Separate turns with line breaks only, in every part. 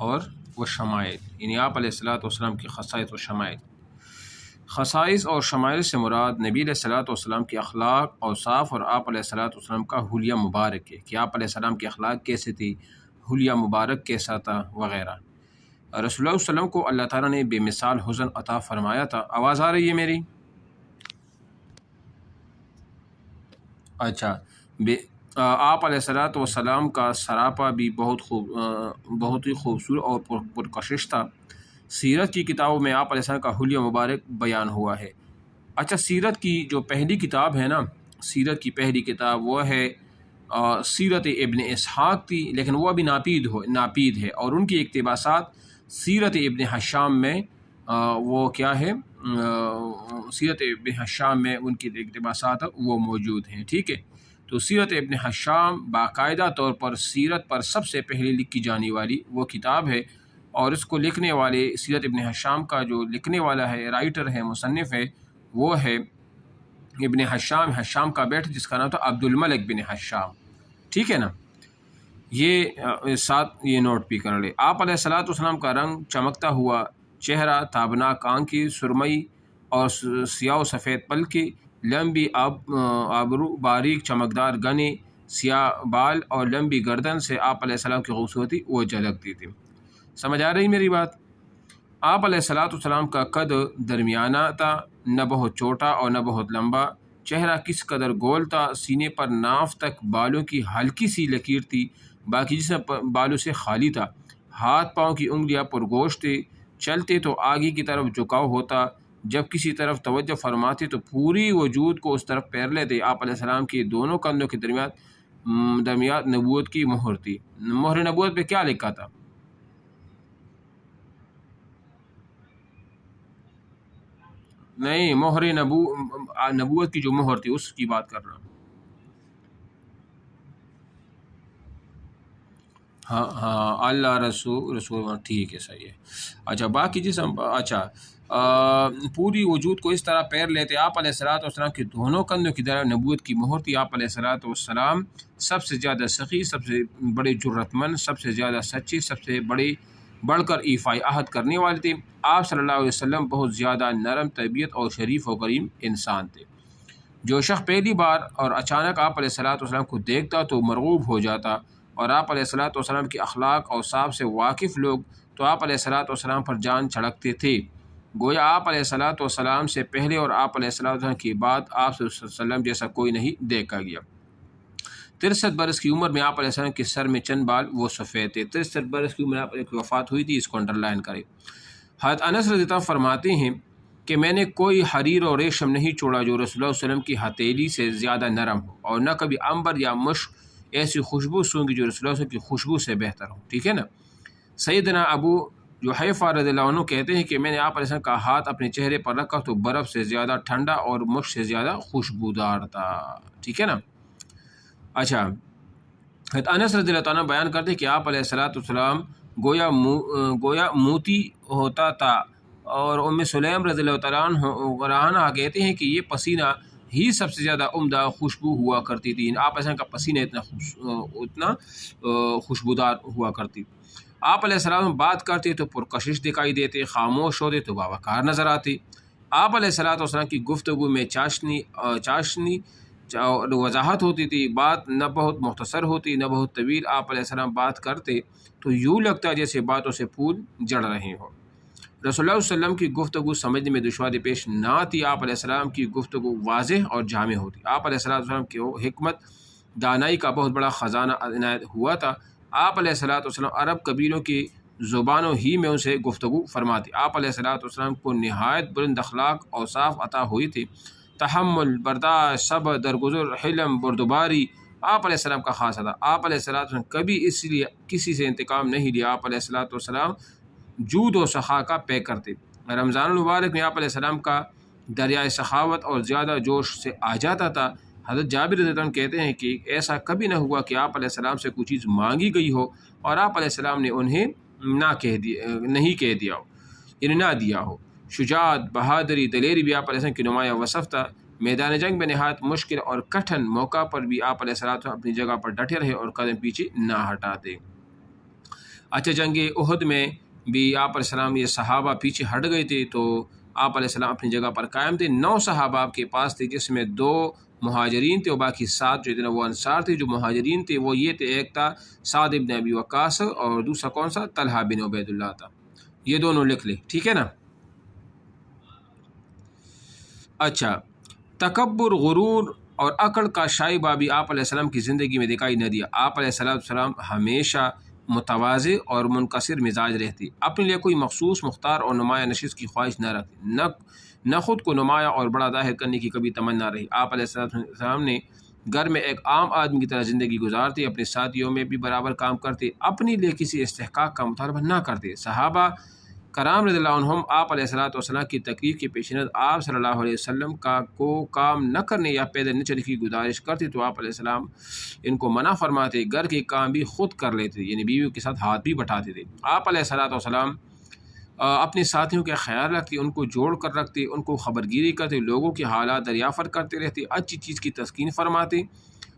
اور وہ شمائل، یعنی آپ علیہ الصلوۃ والسلام کی خصائص و شمائل۔ خصائص اور شمائل سے مراد نبی علیہ الصلوۃ والسلام کے اخلاق، اوصاف اور آپ علیہ الصلوۃ والسلام کا حلیہ مبارک ہے کہ آپ علیہ السلام کے اخلاق کیسے تھی، حلیہ مبارک کیسا تھا وغیرہ۔ رسول اللہ صلی اللہ علیہ وسلم کو اللہ تعالیٰ نے بے مثال حسن عطا فرمایا تھا۔ آواز آ رہی ہے میری؟ اچھا، آپ علیہ الصلوۃ والسلام کا سراپا بھی بہت ہی خوبصورت اور پرکشش تھا۔ سیرت کی کتابوں میں آپ علیہ السلام کا حلیہ مبارک بیان ہوا ہے۔ اچھا، سیرت کی جو پہلی کتاب ہے نا، سیرت کی پہلی کتاب وہ ہے سیرت ابن اسحاق تھی، لیکن وہ ابھی ناپید ہے، اور ان کی اقتباسات سیرت ابن حشام میں وہ کیا ہے، سیرت ابن حشام میں ان کی اقتباسات وہ موجود ہیں، ٹھیک ہے۔ تو سیرت ابن حشام باقاعدہ طور پر سیرت پر سب سے پہلے لکھی جانے والی وہ کتاب ہے، اور اس کو لکھنے والے، سیرت ابن حشام کا جو لکھنے والا ہے، رائٹر ہے، مصنف ہے، وہ ہے ابن حشام کا بیٹا جس کا نام تھا عبد الملک بن حشام، ٹھیک ہے نا۔ یہ ساتھ یہ نوٹ بھی کر لے۔ آپ علیہ الصلوۃ والسلام کا رنگ چمکتا ہوا چہرہ، تابناک آنکھیں، سرمئی اور سیاہ و سفید پلکیں، لمبی ابرو، باریک چمکدار گنے، سیاہ بال اور لمبی گردن سے آپ علیہ السلام کی خوبصورتی وہ جھلکتی تھی۔ سمجھ آ رہی میری بات؟ آپ علیہ الصلوۃ والسلام کا قد درمیانہ تھا، نہ بہت چھوٹا اور نہ بہت لمبا۔ چہرہ کس قدر گول تھا، سینے پر ناف تک بالوں کی ہلکی سی لکیر تھی، باقی جسم بالوں سے خالی تھا۔ ہاتھ پاؤں کی انگلیاں پرگوشت تھے، چلتے تو آگے کی طرف جھکاؤ ہوتا، جب کسی طرف توجہ فرماتے تو پوری وجود کو اس طرف پھیر لیتے۔ آپ علیہ السلام کے دونوں کندھوں کے درمیان نبوت کی مہر تھی۔ مہر نبوت پہ کیا لکھا تھا؟ نہیں، مہر نبوت کی جو مہر تھی اس کی بات کر رہا ہوں۔ ہاں ہاں، اللہ رسول ٹھیک ہے، صحیح ہے۔ اچھا، باقی جسم، اچھا پوری وجود کو اس طرح پیر لیتے۔ آپ علیہ الصلوۃ والسلام کے دونوں کندھوں کی طرف نبوت کی مہر تھی۔ آپ علیہ الصلوۃ والسلام سب سے زیادہ سخی، سب سے بڑے جرت مند، سب سے زیادہ سچے، سب سے بڑھ کر ایفائے عہد کرنے والے تھے۔ آپ صلی اللہ علیہ وسلم بہت زیادہ نرم طبیعت اور شریف و کریم انسان تھے۔ جو شخص پہلی بار اور اچانک آپ علیہ الصلوۃ والسلام کو دیکھتا تو مرغوب ہو جاتا، اور آپ علیہ الصلوۃ والسلام کے اخلاق اور اوصاف سے واقف لوگ تو آپ علیہ الصلوۃ والسلام پر جان چھڑکتے تھے، گویا آپ علیہ الصلوۃ والسلام سے پہلے اور آپ علیہ الصلوۃ والسلام کے بعد آپ صلی اللہ علیہ وسلم جیسا کوئی نہیں دیکھا گیا۔ 63 برس کی عمر میں آپ علیہ السلام کے سر میں چند بال وہ سفید تھے۔ 63 برس کی عمر آپ کی وفات ہوئی تھی، اس کو انڈر لائن کریں۔ حضرت انس رضی اللہ عنہ فرماتے ہیں کہ میں نے کوئی حریر اور ریشم نہیں چھوڑا جو رسول اللہ صلی اللہ علیہ وسلم کی ہتھیلی سے زیادہ نرم ہو، اور نہ کبھی عنبر یا مشک ایسی خوشبو سونگی جو رسول اللہ صلی اللہ علیہ وسلم کی خوشبو سے بہتر ہو، ٹھیک ہے نا۔ سیدنا ابو جحیفہ رضی اللہ عنہ کہتے ہیں کہ میں نے آپ علیہ السلام کا ہاتھ اپنے چہرے پر رکھا تو برف سے زیادہ ٹھنڈا اور مشک سے زیادہ خوشبودار تھا، ٹھیک ہے نا۔ اچھا، حضرت انس رضی اللہ عنہ بیان کرتے ہیں کہ آپ علیہ الصلوۃ والسلام گویا موتی ہوتا تھا، اور ام سلیم رضی اللہ تعالیٰ عنہ کہتے ہیں کہ یہ پسینہ ہی سب سے زیادہ عمدہ خوشبو ہوا کرتی تھی۔ آپ علیہ السلام کا پسینہ اتنا خوشبودار ہوا کرتی۔ آپ علیہ السلام بات کرتے تو پرکشش دکھائی دیتے، خاموش ہوتے تو باوقار نظر آتے۔ آپ علیہ الصلوۃ والسلام کی گفتگو میں چاشنی اور وضاحت ہوتی تھی، بات نہ بہت مختصر ہوتی نہ بہت طویل۔ آپ علیہ السلام بات کرتے تو یوں لگتا جیسے باتوں سے پھول جڑ رہے ہوں۔ رسول اللہ صلی اللہ علیہ وسلم کی گفتگو سمجھنے میں دشواری پیش نہ آتی۔ آپ علیہ السلام کی گفتگو واضح اور جامع ہوتی۔ آپ علیہ السلام کی حکمت دانائی کا بہت بڑا خزانہ عنایت ہوا تھا۔ آپ علیہ السلام عرب قبیلوں کی زبانوں ہی میں ان سے گفتگو فرماتے۔ آپ علیہ السلام کو نہایت بلند اخلاق اوصاف عطا ہوئی تھی، تحمل، برداشت، صبر، درگزر، حلم، بردباری آپ علیہ السلام کا خاصہ تھا۔ آپ علیہ السلام کبھی اس لیے کسی سے انتقام نہیں لیا۔ آپ علیہ السلام جود و سخا کا پیکر تھے۔ رمضان المبارک میں آپ علیہ السلام کا دریائے سخاوت اور زیادہ جوش سے آ جاتا تھا۔ حضرت جابر رضی اللہ عنہ کہتے ہیں کہ ایسا کبھی نہ ہوا کہ آپ علیہ السلام سے کوئی چیز مانگی گئی ہو اور آپ علیہ السلام نے انہیں نہیں کہہ دیا ہو، یعنی نہ دیا ہو۔ شجاعت، بہادری، دلیری بھی آپ علیہ السلام کی نمایاں وصف تھا۔ میدان جنگ میں نہایت مشکل اور کٹھن موقع پر بھی آپ علیہ السلام اپنی جگہ پر ڈٹے رہے اور قدم پیچھے نہ ہٹاتے۔ اچھا جنگ احد میں بھی آپ علیہ السلام یہ صحابہ پیچھے ہٹ گئے تھے تو آپ علیہ السلام اپنی جگہ پر قائم تھے. 9 صحابہ آپ کے پاس تھے جس میں 2 مہاجرین تھے اور باقی 7 جو تھے وہ انصار تھے. جو مہاجرین تھے وہ یہ تھے، ایک تھا سعد ابن ابی وقاص اور دوسرا کون سا طلحہ بن عبید اللہ تھا. یہ دونوں لکھ لیں، ٹھیک ہے نا. اچھا، تکبر، غرور اور عقل کا شائبہ بھی آپ علیہ السلام کی زندگی میں دکھائی نہ دیا. آپ علیہ السلام ہمیشہ متواضع اور منکسر مزاج رہتی، اپنے لیے کوئی مخصوص مختار اور نمایاں نشست کی خواہش نہ رکھتی، نہ خود کو نمایاں اور بڑا ظاہر کرنے کی کبھی تمنا رہی. آپ علیہ السلام نے گھر میں ایک عام آدمی کی طرح زندگی گزارتے، اپنے ساتھیوں میں بھی برابر کام کرتے، اپنے لیے کسی استحقاق کا مطالبہ نہ کرتے. صحابہ کرام رضی اللہ عنہم آپ علیہ السلام کی تکلیف کے پیش نظر آپ صلی اللہ علیہ وسلم کو کام نہ کرنے یا پیدل نہ چلنے کی گزارش کرتے تو آپ علیہ السلام ان کو منع فرماتے. گھر کے کام بھی خود کر لیتے، یعنی بیویوں کے ساتھ ہاتھ بھی بٹاتے تھے. آپ علیہ السلام اپنے ساتھیوں کا خیال رکھتے، ان کو جوڑ کر رکھتے، ان کو خبرگیری کرتے، لوگوں کے حالات دریافت کرتے رہتے، اچھی چیز کی تسکین فرماتے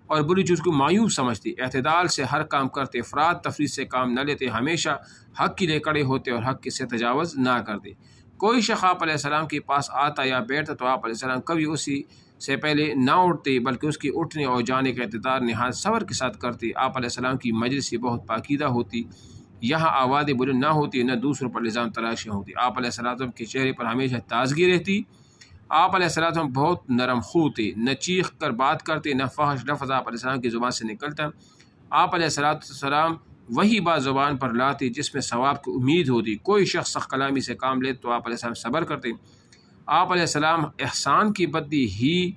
اور بری چیز کو معیوب سمجھتے، اعتدال سے ہر کام کرتے، افراد تفریط سے کام نہ لیتے، ہمیشہ حق کے لیے کڑے ہوتے اور حق سے تجاوز نہ کرتے. کوئی شخص آپ علیہ السلام کے پاس آتا یا بیٹھتا تو آپ علیہ السلام کبھی اسی سے پہلے نہ اٹھتے بلکہ اس کے اٹھنے اور جانے کا انتظار نہایت صبر کے ساتھ کرتے. آپ علیہ السلام کی مجلس بہت پاکیزہ ہوتی، یہاں آوازیں بلند نہ ہوتی، نہ دوسروں پر الزام تراشیاں ہوتی. آپ علیہ السلام کے چہرے پر ہمیشہ تازگی رہتی. آپ علیہ السلام بہت نرم خو تھے، نہ چیخ کر بات کرتے، نہ فحش لفظ آپ علیہ السلام کی زبان سے نکلتا. آپ علیہ السلام وہی بات زبان پر لاتے جس میں ثواب کی امید ہوتی. کوئی شخص سخت کلامی سے کام لے تو آپ علیہ السلام صبر کرتے. آپ علیہ السلام احسان کی بدی ہی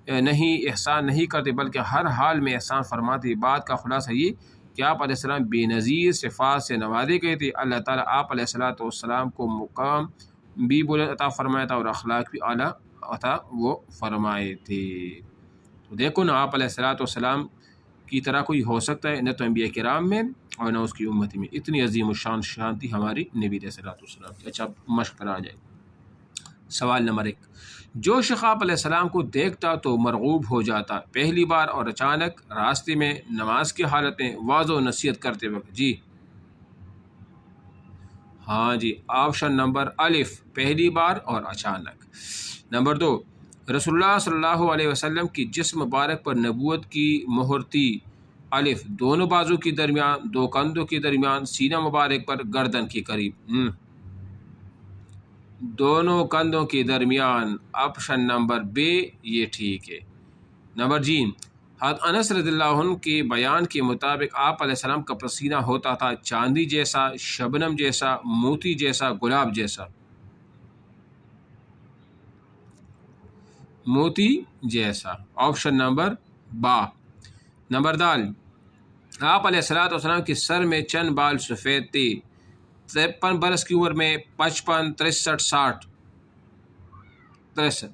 نہیں احسان نہیں کرتے بلکہ ہر حال میں احسان فرماتے. بات کا خلاصہ یہ کہ آپ علیہ السلام بے نظیر صفات سے نوازے گئے تھے. اللہ تعالیٰ آپ علیہ السلام کو مقام بھی بلند عطا فرمایا تھا اور اخلاق بھی اعلیٰ عطا وہ فرمائے تھے. تو دیکھو نا، آپ علیہ السلام کی طرح کوئی ہو سکتا ہے؟ نہ تو انبیاء کرام میں اور نہ اس کی امتی میں. اتنی عظیم الشان شان تھی ہماری نبی علیہ السلام کی. اچھا، مشق پر آ جائے. سوال نمبر 1، جو شخص آپ علیہ السلام کو دیکھتا تو مرغوب ہو جاتا، پہلی بار اور اچانک، راستے میں، نماز کی حالت میں، واعظ و نصیحت کرتے وقت؟ جی ہاں جی، آپشن نمبر الف، پہلی بار اور اچانک. نمبر 2، رسول اللہ صلی اللہ علیہ وسلم کی جسم مبارک پر نبوت کی مہر تھی. الف، دونوں بازو کے درمیان، 2 کندھوں کے درمیان، سینہ مبارک پر، گردن کے قریب. دونوں کندھوں کے درمیان. آپشن نمبر بی یہ ٹھیک ہے. نمبر جی، حضرت انس رضی اللہ عنہ کے بیان کے مطابق آپ علیہ السلام کا پسینہ ہوتا تھا چاندی جیسا، شبنم جیسا، موتی جیسا، گلاب جیسا. موتی جیسا. آپشن نمبر با. نمبر دال، آپ علیہ السلام کے سر میں چند بال سفید تھے. 53 برس کی عمر میں، 55، 63، 60. 63.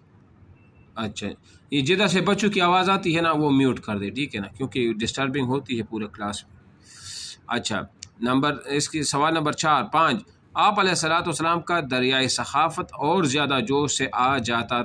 اچھا، یہ جدھر سے بچوں کی آواز آتی ہے نا وہ میوٹ کر دے، ٹھیک ہے نا، کیونکہ ڈسٹربنگ ہوتی ہے پورے کلاس میں. اچھا، اس کی سوال نمبر 4، 5، آپ علیہ السلام کا دریائے ثقافت اور زیادہ جوش سے آ جاتا